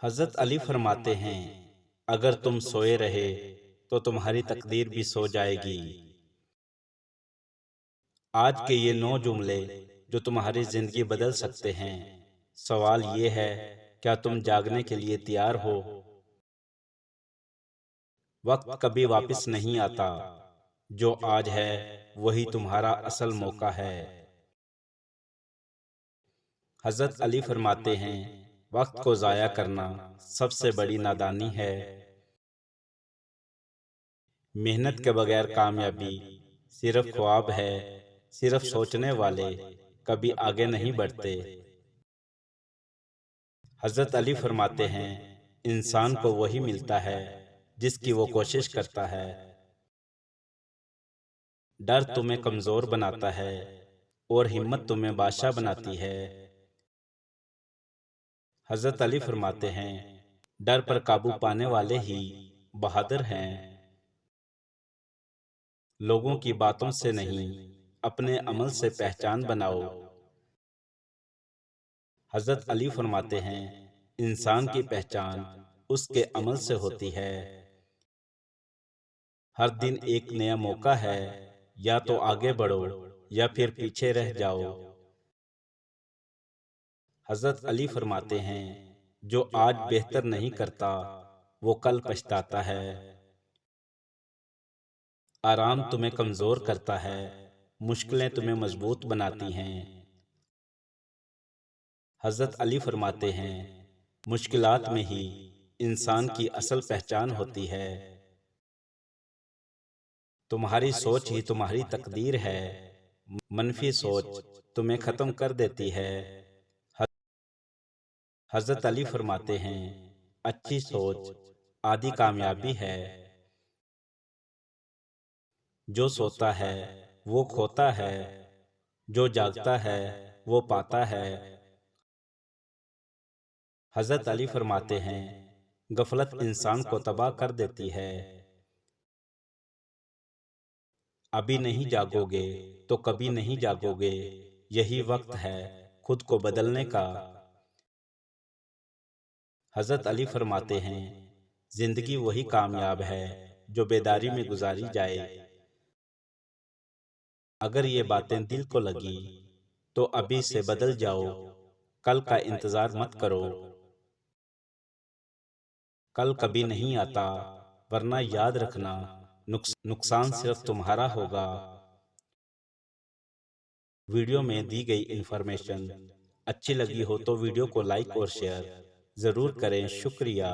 حضرت علی فرماتے ہیں، اگر تم سوئے رہے تو تمہاری تقدیر بھی سو جائے گی۔ آج کے یہ 9 جملے جو تمہاری زندگی بدل سکتے ہیں۔ سوال یہ ہے، کیا تم جاگنے کے لیے تیار ہو؟ وقت کبھی واپس نہیں آتا، جو آج ہے وہی تمہارا اصل موقع ہے۔ حضرت علی فرماتے ہیں، وقت کو ضائع کرنا سب سے بڑی نادانی ہے۔ محنت کے بغیر کامیابی صرف خواب ہے، صرف سوچنے والے کبھی آگے نہیں بڑھتے۔ حضرت علی فرماتے ہیں، انسان کو وہی ملتا ہے جس کی وہ کوشش کرتا ہے۔ ڈر تمہیں کمزور بناتا ہے اور ہمت تمہیں بادشاہ بناتی ہے۔ حضرت علی فرماتے ہیں، ڈر پر قابو پانے والے ہی بہادر ہیں۔ لوگوں کی باتوں سے نہیں، اپنے عمل سے پہچان بناؤ۔ حضرت علی فرماتے ہیں، انسان کی پہچان اس کے عمل سے ہوتی ہے۔ ہر دن ایک نیا موقع ہے، یا تو آگے بڑھو یا پھر پیچھے رہ جاؤ۔ حضرت علی فرماتے ہیں، جو آج بہتر نہیں کرتا وہ کل پچھتاتا ہے۔ آرام تمہیں کمزور کرتا ہے، مشکلیں تمہیں مضبوط بناتی ہیں۔ حضرت علی فرماتے ہیں، مشکلات میں ہی انسان کی اصل پہچان ہوتی ہے۔ تمہاری سوچ ہی تمہاری تقدیر ہے، منفی سوچ تمہیں ختم کر دیتی ہے۔ حضرت علی فرماتے ہیں، اچھی سوچ آدھی کامیابی ہے۔ جو سوتا ہے وہ کھوتا ہے، جو جاگتا ہے وہ پاتا ہے۔ حضرت علی فرماتے ہیں، غفلت انسان کو تباہ کر دیتی ہے۔ ابھی نہیں جاگو گے تو کبھی نہیں جاگو گے، یہی وقت ہے خود کو بدلنے کا۔ حضرت علی فرماتے ہیں، زندگی وہی کامیاب ہے جو بیداری میں گزاری جائے۔ اگر یہ باتیں دل کو لگی تو ابھی سے بدل جاؤ، کل کا انتظار مت کرو۔ کل کبھی نہیں آتا، ورنہ یاد رکھنا نقصان صرف تمہارا ہوگا۔ ویڈیو میں دی گئی انفارمیشن اچھی لگی ہو تو ویڈیو کو لائک اور شیئر ضرور کریں۔ شکریہ۔